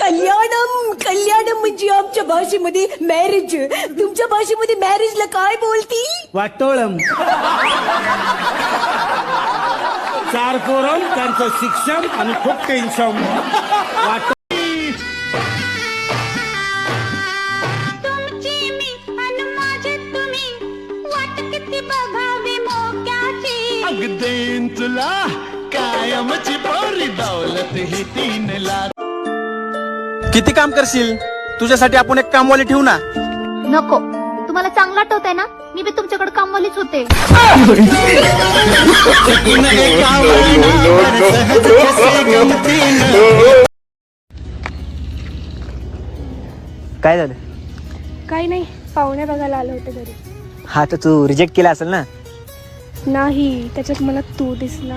कल्याणम कल्याणम म्हणजे आमच्या भाषेमध्ये मॅरेज. तुमच्या भाषेमध्ये मॅरेजला काय बोलती? वाटोळम. चार पोरं, त्यांचं शिक्षण आणि खूप टेन्शन. तुमची मी आणि माझे तुम्ही वाट किती बघावी मोक्याची. अगदेन तुला कायमची पोरी दौलत ही 3 लाख. किती काम करशील? तुझ्यासाठी आपण एक कामवाली ठेवू ना. नको, तुम्हाला चांगलं आठवतंय ना, मी बी तुमच्याकडे कामवालीच होते. काय झालं? काही नाही, पाहुणे बघायला आले होते घरी. हा तर तू रिजेक्ट केला असेल ना. नाही, त्याच्यात मला तू दिसला.